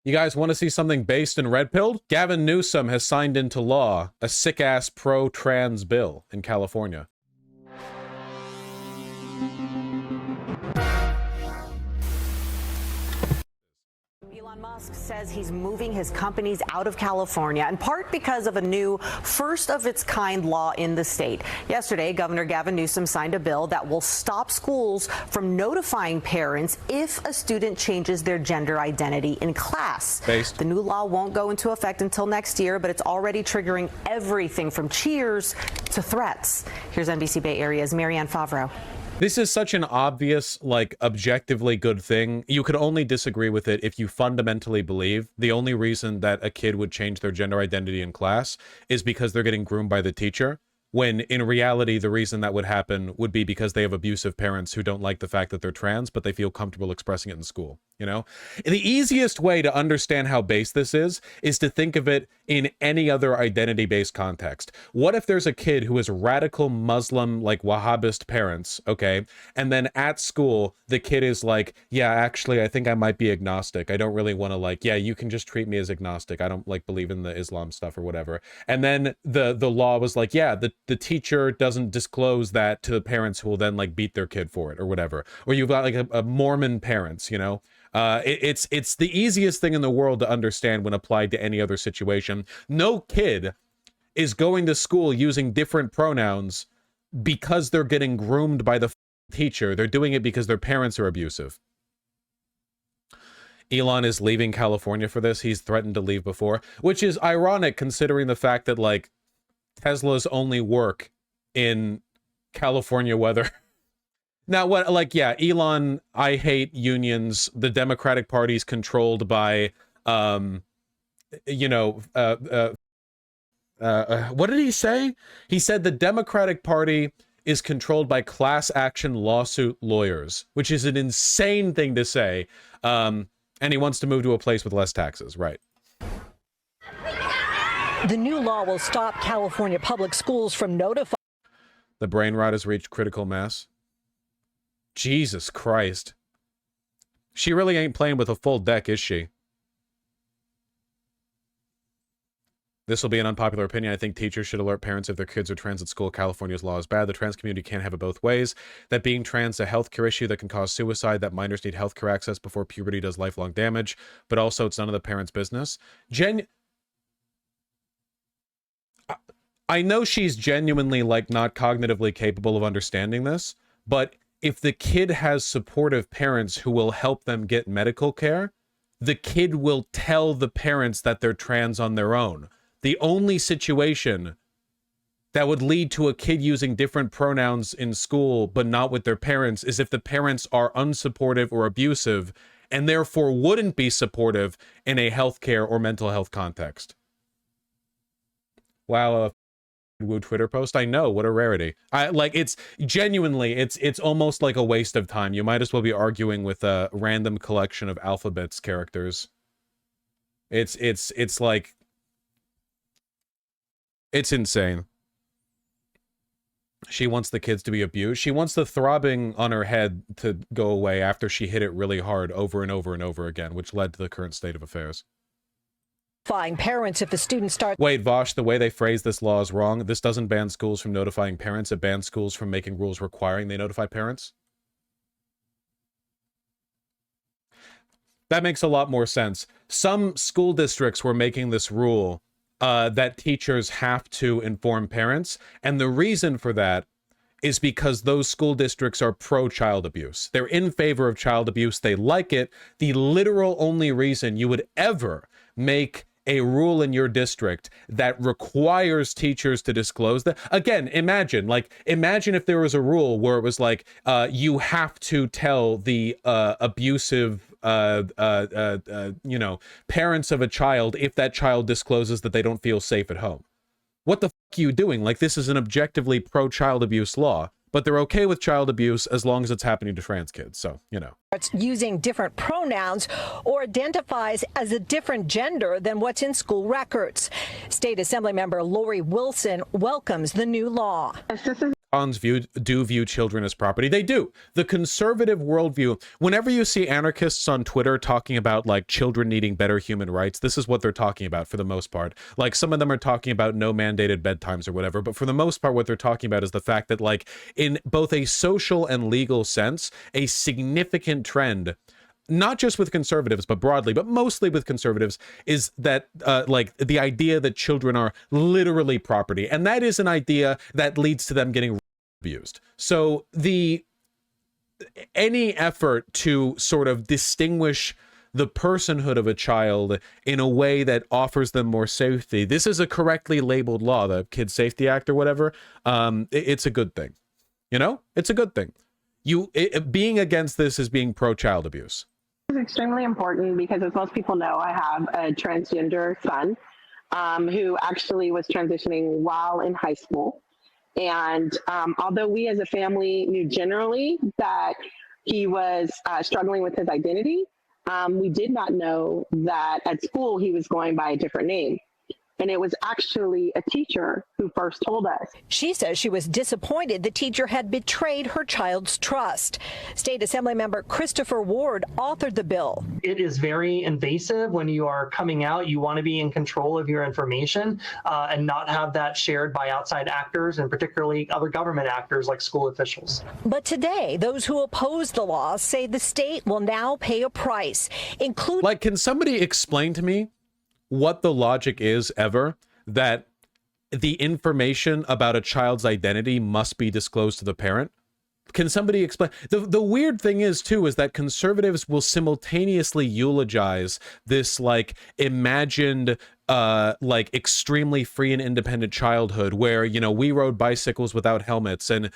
You guys want to see something based in red pilled? Gavin Newsom has signed into law a sick-ass pro-trans bill in California. Elon Musk says he's moving his companies out of California, in part because of a new first-of-its-kind law in the state. Yesterday, Governor Gavin Newsom signed a bill that will stop schools from notifying parents if a student changes their gender identity in class. The new law won't go into effect until next year, but it's already triggering everything from cheers to threats. Here's NBC Bay Area's Marianne Favreau. This is such an obvious, like, objectively good thing. You could only disagree with it if you fundamentally believe the only reason that a kid would change their gender identity in class is because they're getting groomed by the teacher, when in reality the reason that would happen would be because they have abusive parents who don't like the fact that they're trans, but they feel comfortable expressing it in school, you know? The easiest way to understand how base this is to think of it in any other identity-based context. What if there's a kid who has radical Muslim, like Wahhabist parents, okay? And then at school, the kid is like, yeah, actually, I think I might be agnostic. I don't really want to, like, yeah, you can just treat me as agnostic. I don't, like, believe in the Islam stuff or whatever. And then the law was like, yeah, the teacher doesn't disclose that to the parents who will then, like, beat their kid for it or whatever. Or you've got, like, a Mormon parents, you know? It's the easiest thing in the world to understand when applied to any other situation. No kid is going to school using different pronouns because they're getting groomed by the teacher. They're doing it because their parents are abusive. Elon is leaving California for this. He's threatened to leave before, which is ironic considering the fact that, like, Teslas only work in California weather. Now, what, like, yeah, Elon, I hate unions. The Democratic Party's controlled by, you know, what did he say? He said the Democratic Party is controlled by class action lawsuit lawyers, which is an insane thing to say. And he wants to move to a place with less taxes, right? The new law will stop California public schools from notifying. The brain rot has reached critical mass. Jesus Christ. She really ain't playing with a full deck, is she? This will be an unpopular opinion. I think teachers should alert parents if their kids are trans at school. California's law is bad. The trans community can't have it both ways. That being trans is a healthcare issue that can cause suicide, that minors need healthcare access before puberty does lifelong damage, but also it's none of the parents' business. I know she's genuinely, like, not cognitively capable of understanding this, but if the kid has supportive parents who will help them get medical care, the kid will tell the parents that they're trans on their own. The only situation that would lead to a kid using different pronouns in school but not with their parents is if the parents are unsupportive or abusive and therefore wouldn't be supportive in a healthcare or mental health context. Wow, Woo Twitter post. I know, what a rarity. It's genuinely, it's almost like a waste of time. You might as well be arguing with a random collection of alphabets characters. It's like, it's insane. She wants the kids to be abused. She wants the throbbing on her head to go away after she hit it really hard over and over and over again, which led to the current state of affairs. Parents if the student starts. Wait, Vosh, the way they phrase this law is wrong. This doesn't ban schools from notifying parents. It bans schools from making rules requiring they notify parents. That makes a lot more sense. Some school districts were making this rule that teachers have to inform parents. And the reason for that is because those school districts are pro-child abuse. They're in favor of child abuse. They like it. The literal only reason you would ever make a rule in your district that requires teachers to disclose that. Again, imagine if there was a rule where it was like, you have to tell the abusive, you know, parents of a child if that child discloses that they don't feel safe at home. What the fuck are you doing? Like, this is an objectively pro-child abuse law, but they're okay with child abuse as long as it's happening to trans kids. So, you know. It's using different pronouns or identifies as a different gender than what's in school records. State Assembly member Lori Wilson welcomes the new law. do view children as property. They do. The conservative worldview, whenever you see anarchists on Twitter talking about like children needing better human rights, this is what they're talking about for the most part. Like some of them are talking about no mandated bedtimes or whatever, but for the most part what they're talking about is the fact that like in both a social and legal sense, a significant trend, not just with conservatives, but broadly, but mostly with conservatives, is that like the idea that children are literally property. And that is an idea that leads to them getting abused. So any effort to sort of distinguish the personhood of a child in a way that offers them more safety, this is a correctly labeled law, the Kid Safety Act or whatever. It's a good thing. You know, it's a good thing. Being against this is being pro-child abuse. It's extremely important because, as most people know, I have a transgender son who actually was transitioning while in high school. And although we as a family knew generally that he was struggling with his identity, we did not know that at school he was going by a different name. And it was actually a teacher who first told us. She says she was disappointed the teacher had betrayed her child's trust. State Assembly member Christopher Ward authored the bill. It is very invasive when you are coming out. You want to be in control of your information and not have that shared by outside actors, and particularly other government actors like school officials. But today, those who oppose the law say the state will now pay a price, including... Like, can somebody explain to me what the logic is ever that the information about a child's identity must be disclosed to the parent? Can somebody explain? The weird thing is too is that conservatives will simultaneously eulogize this like imagined like extremely free and independent childhood where, you know, we rode bicycles without helmets and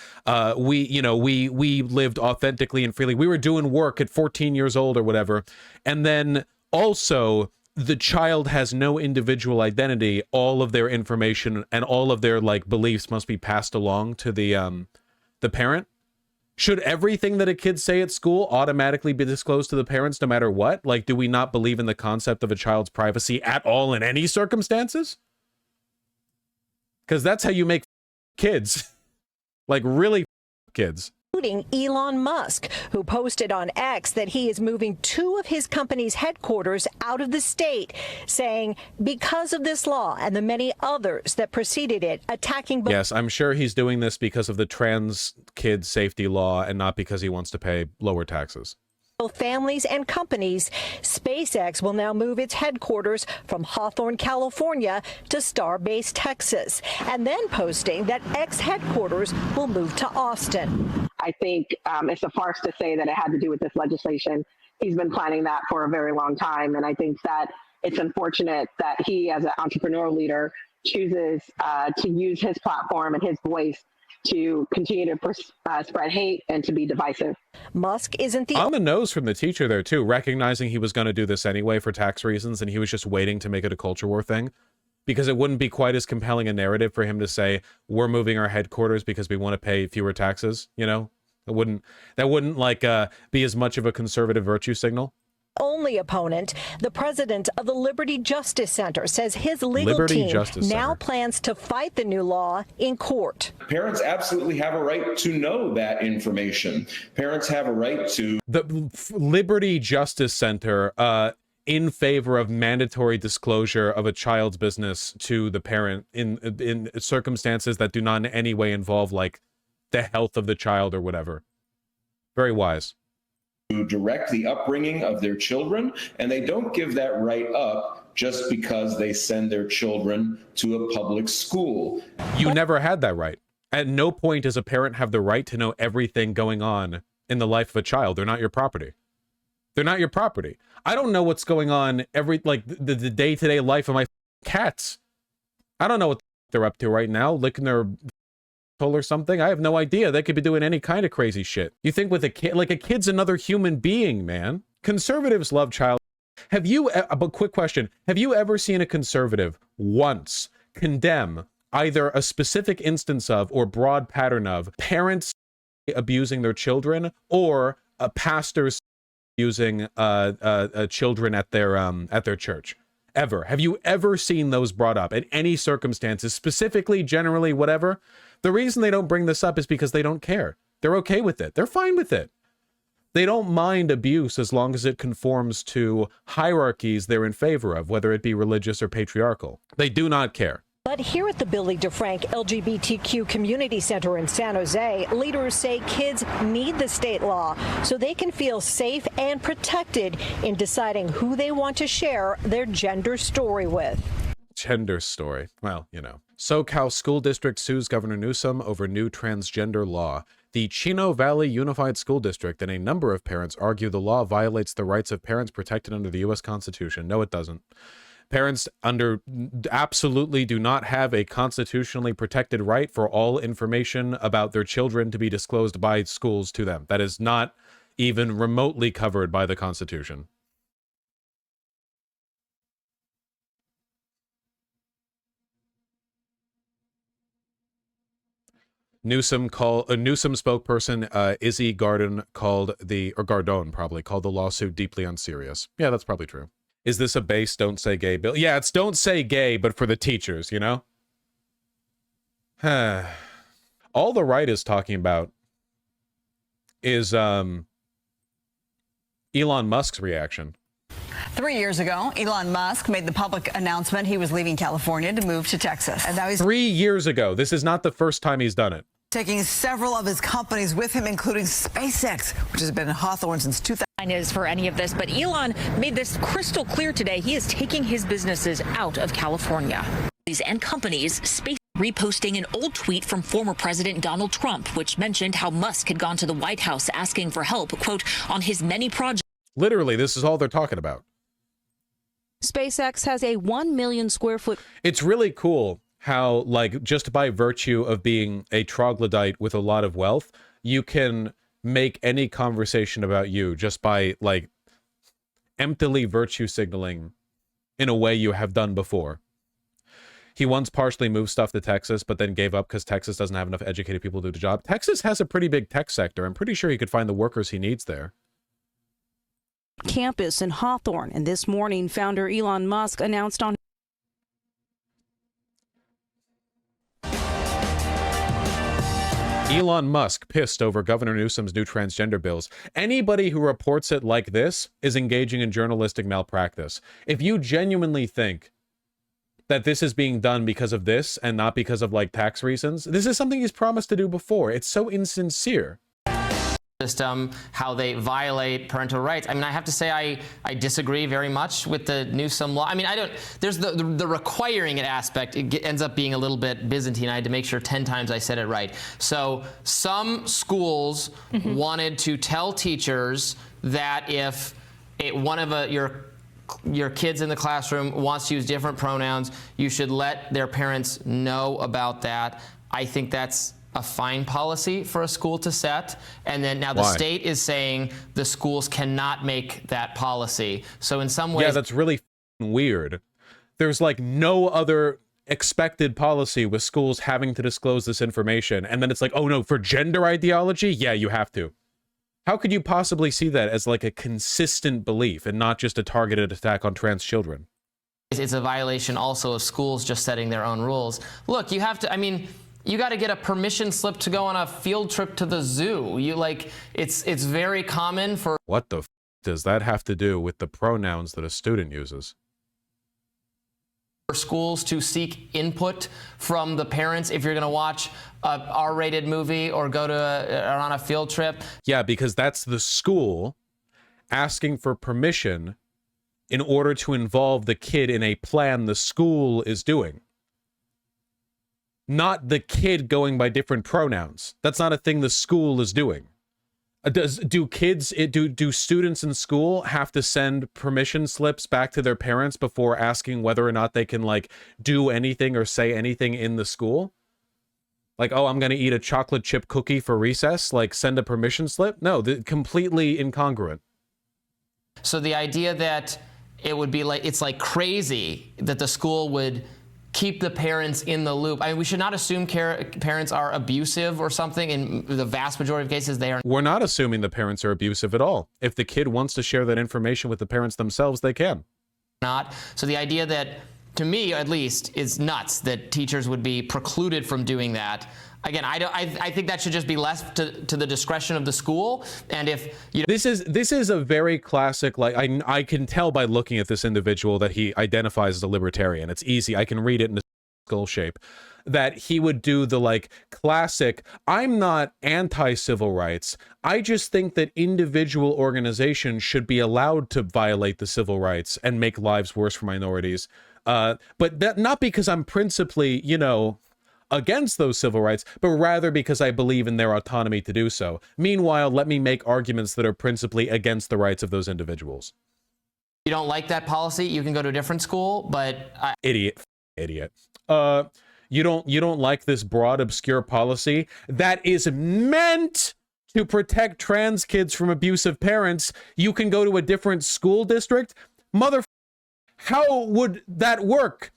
we lived authentically and freely. We were doing work at 14 years old or whatever. And then also the child has no individual identity. All of their information and all of their like beliefs must be passed along to the parent. Should everything that a kid say at school automatically be disclosed to the parents no matter what? Like, do we not believe in the concept of a child's privacy at all in any circumstances? Because that's how you make kids. Like really kids. Including Elon Musk, who posted on X that he is moving 2 of his company's headquarters out of the state, saying because of this law and the many others that preceded it, attacking... Yes, I'm sure he's doing this because of the trans kid safety law and not because he wants to pay lower taxes. Both families and companies. SpaceX will now move its headquarters from Hawthorne, California to Starbase, Texas, and then posting that X headquarters will move to Austin. I think it's a farce to say that it had to do with this legislation. He's been planning that for a very long time, and I think that it's unfortunate that he, as an entrepreneurial leader, chooses to use his platform and his voice to continue to spread hate and to be divisive. Musk isn't the... On the nose from the teacher there, too, recognizing he was going to do this anyway for tax reasons, and he was just waiting to make it a culture war thing, because it wouldn't be quite as compelling a narrative for him to say, we're moving our headquarters because we want to pay fewer taxes, you know? That wouldn't like be as much of a conservative virtue signal. Only opponent, the president of the Liberty Justice Center, says his legal team now plans to fight the new law in court. Parents absolutely have a right to know that information. Parents have a right to... The Liberty Justice Center in favor of mandatory disclosure of a child's business to the parent in circumstances that do not in any way involve like the health of the child or whatever. Very wise. To direct the upbringing of their children, and they don't give that right up just because they send their children to a public school. You never had that right. At no point does a parent have the right to know everything going on in the life of a child. They're not your property. They're not your property. I don't know what's going on the day-to-day life of my cats. I don't know what they're up to right now, licking their or something. I have no idea. They could be doing any kind of crazy shit. You think with a kid, like a kid's another human being, man. Conservatives love child. Have you, but quick question, have you ever seen a conservative once condemn either a specific instance of or broad pattern of parents abusing their children or pastors abusing children at their church? Ever? Have you ever seen those brought up in any circumstances, specifically, generally, whatever? The reason they don't bring this up is because they don't care. They're okay with it. They're fine with it. They don't mind abuse as long as it conforms to hierarchies they're in favor of, whether it be religious or patriarchal. They do not care. But here at the Billy DeFrank LGBTQ Community Center in San Jose, leaders say kids need the state law so they can feel safe and protected in deciding who they want to share their gender story with. Gender story. Well, you know. SoCal School District sues Governor Newsom over new transgender law. The Chino Valley Unified School District and a number of parents argue the law violates the rights of parents protected under the U.S. Constitution. No, it doesn't. Parents absolutely do not have a constitutionally protected right for all information about their children to be disclosed by schools to them. That is not even remotely covered by the Constitution. Newsom spokesperson Izzy Gardone called the lawsuit deeply unserious. Yeah, that's probably true. Is this a base don't say gay bill? Yeah, it's don't say gay, but for the teachers, you know? All the right is talking about is Elon Musk's reaction. 3 years ago, Elon Musk made the public announcement he was leaving California to move to Texas. And now he's 3 years ago. This is not the first time he's done it. Taking several of his companies with him, including SpaceX, which has been in Hawthorne since 2000. Is for any of this, but Elon made this crystal clear today. He is taking his businesses out of California. And companies reposting an old tweet from former President Donald Trump, which mentioned how Musk had gone to the White House asking for help, quote, on his many projects. Literally, this is all they're talking about. SpaceX has a 1 million square foot. It's really cool how, like, just by virtue of being a troglodyte with a lot of wealth, you can make any conversation about you just by, like, emptily virtue signaling in a way you have done before. He once partially moved stuff to Texas, but then gave up because Texas doesn't have enough educated people to do the job. Texas has a pretty big tech sector. I'm pretty sure he could find the workers he needs there. Campus in Hawthorne, and this morning, founder Elon Musk announced on Elon Musk pissed over Governor Newsom's new transgender bills. Anybody who reports it like this is engaging in journalistic malpractice. If you genuinely think that this is being done because of this and not because of, like, tax reasons, this is something he's promised to do before. It's so insincere. System, how they violate parental rights. I mean, I have to say I disagree very much with the Newsom law. I mean, there's the requiring it aspect. It ends up being a little bit Byzantine. I had to make sure 10 times I said it right. So some schools wanted to tell teachers that if one of your kids in the classroom wants to use different pronouns, you should let their parents know about that. I think that's a fine policy for a school to set, and then now the state is saying the schools cannot make that policy. So in some ways, yeah, that's really weird. There's, like, no other expected policy with schools having to disclose this information, and then it's like, oh no, for gender ideology, yeah, you have to. How could you possibly see that as, like, a consistent belief and not just a targeted attack on trans children? It's a violation also of schools just setting their own rules. Look, you have to, I mean, you got to get a permission slip to go on a field trip to the zoo. It's very common for... What the f does that have to do with the pronouns that a student uses? For schools to seek input from the parents if you're going to watch a R-rated movie or go to or on a field trip. Yeah, because that's the school asking for permission in order to involve the kid in a plan the school is doing. Not the kid going by different pronouns. That's not a thing the school is doing. Do students in school have to send permission slips back to their parents before asking whether or not they can, like, do anything or say anything in the school? Like, oh, I'm going to eat a chocolate chip cookie for recess, like, send a permission slip? No, completely incongruent. So the idea that it would be like, it's like crazy that the school would keep the parents in the loop. I mean, we should not assume parents are abusive or something. In the vast majority of cases, they are. We're not assuming the parents are abusive at all. If the kid wants to share that information with the parents themselves, they can. Not. So the idea that, to me at least, is nuts that teachers would be precluded from doing that. Again, I think that should just be left to the discretion of the school. And if you know, this is a very classic, like I can tell by looking at this individual that he identifies as a libertarian. It's easy. I can read it in a skull shape that he would do the like classic, I'm not anti-civil rights. I just think that individual organizations should be allowed to violate the civil rights and make lives worse for minorities. But that not because I'm principally, you know, against those civil rights, but rather because I believe in their autonomy to do so. Meanwhile, let me make arguments that are principally against the rights of those individuals. you don't like that policy, you can go to a different school, but Idiot. You don't like this broad, obscure policy that is meant to protect trans kids from abusive parents. You can go to a different school district? Mother, how would that work?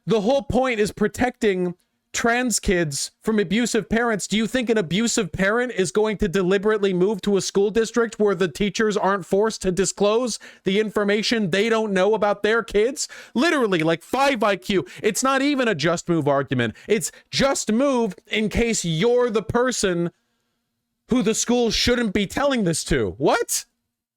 The whole point is protecting trans kids from abusive parents. Do you think an abusive parent is going to deliberately move to a school district where the teachers aren't forced to disclose the information they don't know about their kids? Literally, like 5 IQ. It's not even a just move argument. It's just move in case you're the person who the school shouldn't be telling this to. What?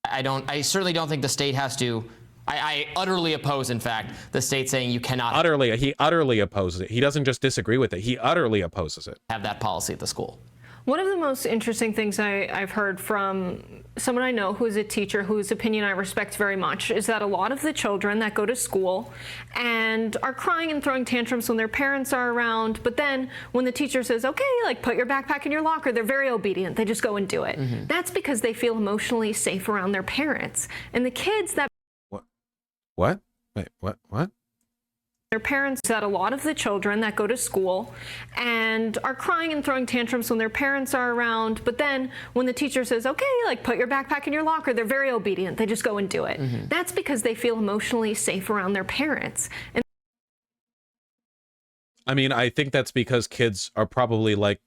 I certainly don't think the state has to. I utterly oppose, in fact, the state saying you cannot He utterly opposes it. He doesn't just disagree with it. He utterly opposes it. have that policy at the school. One of the most interesting things I've heard from someone I know who is a teacher whose opinion I respect very much is that a lot of the children that go to school and are crying and throwing tantrums when their parents are around, but then when the teacher says, okay, like put your backpack in your locker, they're very obedient. They just go and do it. Mm-hmm. That's because they feel emotionally safe around their parents. And the kids that What? Wait, what? Their parents, that a lot of the children that go to school and are crying and throwing tantrums when their parents are around, but then when the teacher says, okay, like put your backpack in your locker, they're very obedient. They just go and do it. Mm-hmm. That's because they feel emotionally safe around their parents. And I mean, I think that's because kids are probably like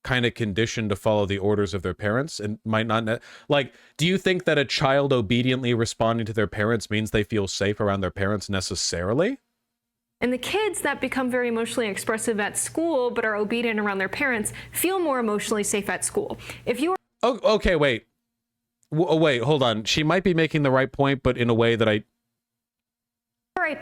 kind of conditioned to follow the orders of their parents and might not like, do you think that a child obediently responding to their parents means they feel safe around their parents necessarily? And the kids that become very emotionally expressive at school but are obedient around their parents feel more emotionally safe at school. If you are okay, wait, hold on. She might be making the right point, but in a way that a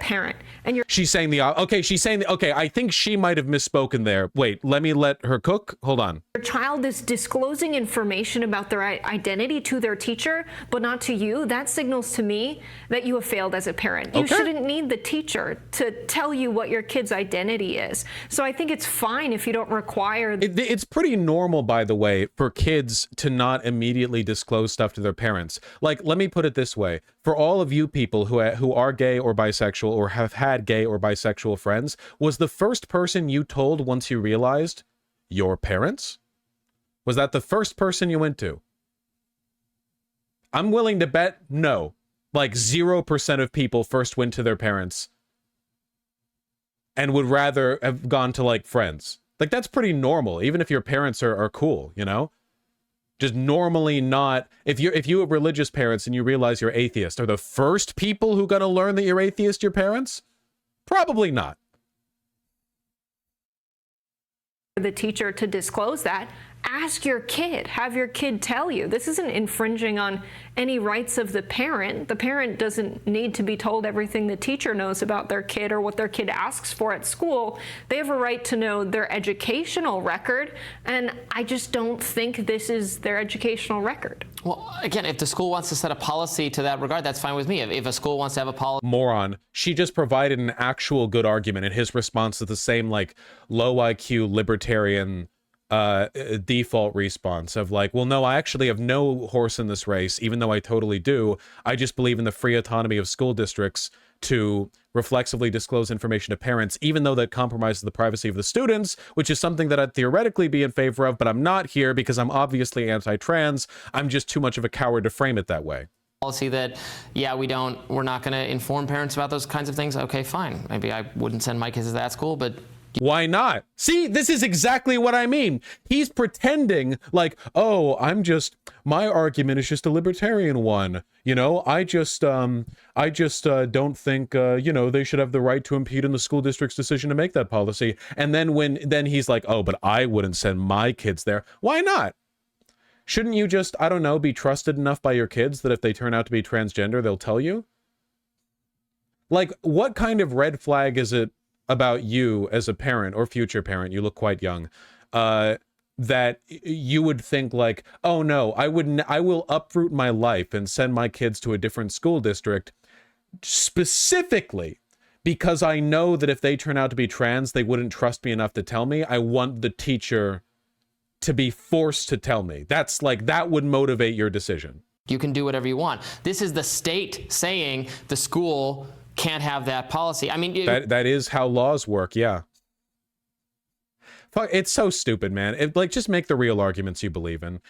parent and she's saying okay, I think she might have misspoken there. Wait, let me let her cook. Hold on. Your child is disclosing information about their identity to their teacher, but not to you. That signals to me that you have failed as a parent. You shouldn't need the teacher to tell you what your kid's identity is. So I think it's fine if you don't require. It's pretty normal, by the way, for kids to not immediately disclose stuff to their parents. Like, let me put it this way. For all of you people who are gay or bisexual or have had gay or bisexual friends, was the first person you told once you realized your parents? Was that the first person you went to? I'm willing to bet no. Like 0% of people first went to their parents and would rather have gone to like friends. Like that's pretty normal, even if your parents are cool, you know? Just normally not. If you have religious parents and you realize you're atheist, are the first people who gonna learn that you're atheist your parents? Probably not. The teacher to disclose that. Ask your kid, have your kid tell you. This isn't infringing on any rights of the parent. The parent doesn't need to be told everything the teacher knows about their kid or what their kid asks for at school. They have a right to know their educational record, and I just don't think this is their educational record. Well, again, if the school wants to set a policy to that regard, that's fine with me. If a school wants to have a policy. Moron. She just provided an actual good argument, and his response is the same, like, low IQ libertarian default response of like, well, no, I actually have no horse in this race, even though I totally do. I just believe in the free autonomy of school districts to reflexively disclose information to parents, even though that compromises the privacy of the students, which is something that I'd theoretically be in favor of, but I'm not here because I'm obviously anti-trans. I'm just too much of a coward to frame it that way. Policy that, yeah, we're not going to inform parents about those kinds of things. Okay, fine. Maybe I wouldn't send my kids to that school, but Why not? See, this is exactly what I mean. He's pretending like, oh, my argument is just a libertarian one. You know, I just don't think, they should have the right to impede in the school district's decision to make that policy. And then he's like, oh, but I wouldn't send my kids there. Why not? Shouldn't you just, I don't know, be trusted enough by your kids that if they turn out to be transgender, they'll tell you? Like, what kind of red flag is it about you as a parent or future parent, you look quite young, that you would think like, oh no, I will uproot my life and send my kids to a different school district specifically because I know that if they turn out to be trans, they wouldn't trust me enough to tell me. I want the teacher to be forced to tell me. That's like, that would motivate your decision. You can do whatever you want. This is the state saying the school can't have that policy. I mean, that is how laws work. Yeah. Fuck, it's so stupid, man. Just make the real arguments you believe in.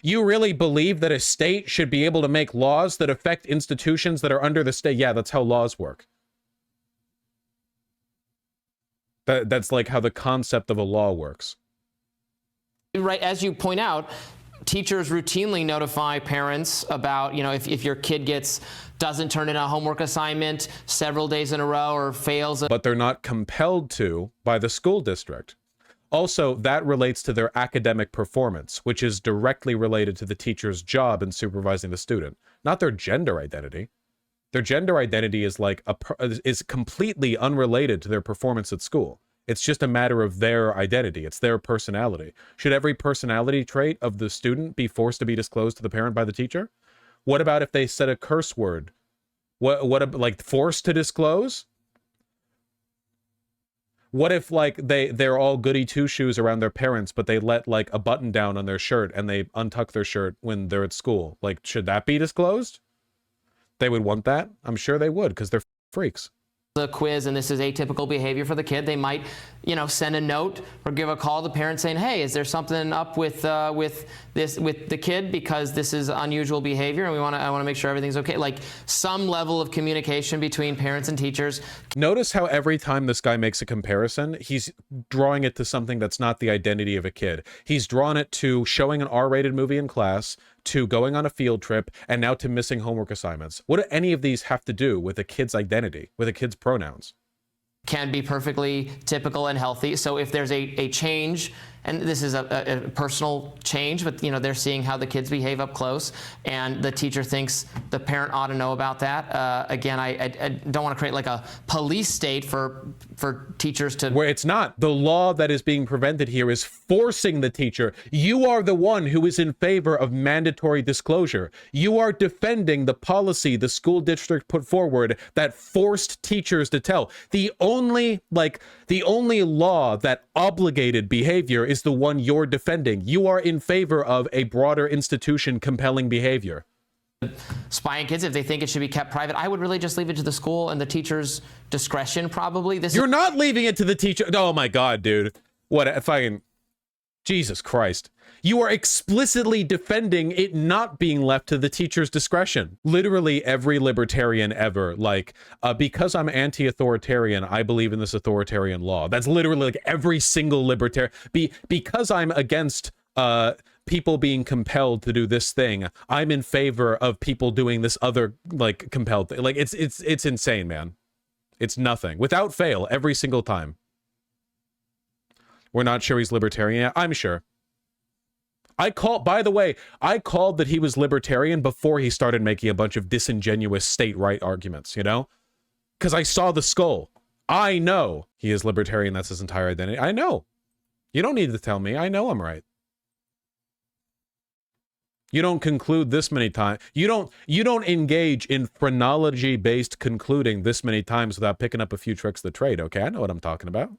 You really believe that a state should be able to make laws that affect institutions that are under the state? Yeah, that's how laws work. That's like how the concept of a law works. Right, as you point out, teachers routinely notify parents about, if your kid doesn't turn in a homework assignment several days in a row or fails. But they're not compelled to by the school district. Also, that relates to their academic performance, which is directly related to the teacher's job in supervising the student, not their gender identity. Their gender identity is is completely unrelated to their performance at school. It's just a matter of their identity. It's their personality. Should every personality trait of the student be forced to be disclosed to the parent by the teacher? What about if they said a curse word? What forced to disclose? What if they're all goody two-shoes around their parents, but they let a button down on their shirt and they untuck their shirt when they're at school? Should that be disclosed? They would want that? I'm sure they would, because they're freaks. The quiz and this is atypical behavior for the kid, they might, send a note or give a call to the parent saying, hey, is there something up with the kid because this is unusual behavior and I want to make sure everything's okay. Like some level of communication between parents and teachers. Notice how every time this guy makes a comparison, he's drawing it to something that's not the identity of a kid. He's drawn it to showing an R-rated movie in class, to going on a field trip, and now to missing homework assignments. What do any of these have to do with a kid's identity, with a kid's pronouns? Can be perfectly typical and healthy. So if there's a change, and this is a personal change, but they're seeing how the kids behave up close, and the teacher thinks the parent ought to know about that. Again, I don't want to create a police state for teachers to... Where it's not. The law that is being prevented here is forcing the teacher. You are the one who is in favor of mandatory disclosure. You are defending the policy the school district put forward that forced teachers to tell. The only law that obligated behavior is the one you're defending. You are in favor of a broader institution compelling behavior. Spying kids, if they think it should be kept private, I would really just leave it to the school and the teacher's discretion, probably. You're not leaving it to the teacher. Oh my God, dude. What if Jesus Christ. You are explicitly defending it not being left to the teacher's discretion. Literally every libertarian ever, because I'm anti-authoritarian, I believe in this authoritarian law. That's literally every single libertarian. Because I'm against people being compelled to do this thing, I'm in favor of people doing this other compelled thing. It's insane, man. It's nothing. Without fail, every single time. We're not sure he's libertarian yet. I'm sure. By the way, I called that he was libertarian before he started making a bunch of disingenuous state right arguments, Because I saw the skull. I know he is libertarian. That's his entire identity. I know. You don't need to tell me. I know I'm right. You don't conclude this many times. You don't engage in phrenology-based concluding this many times without picking up a few tricks of the trade, okay? I know what I'm talking about.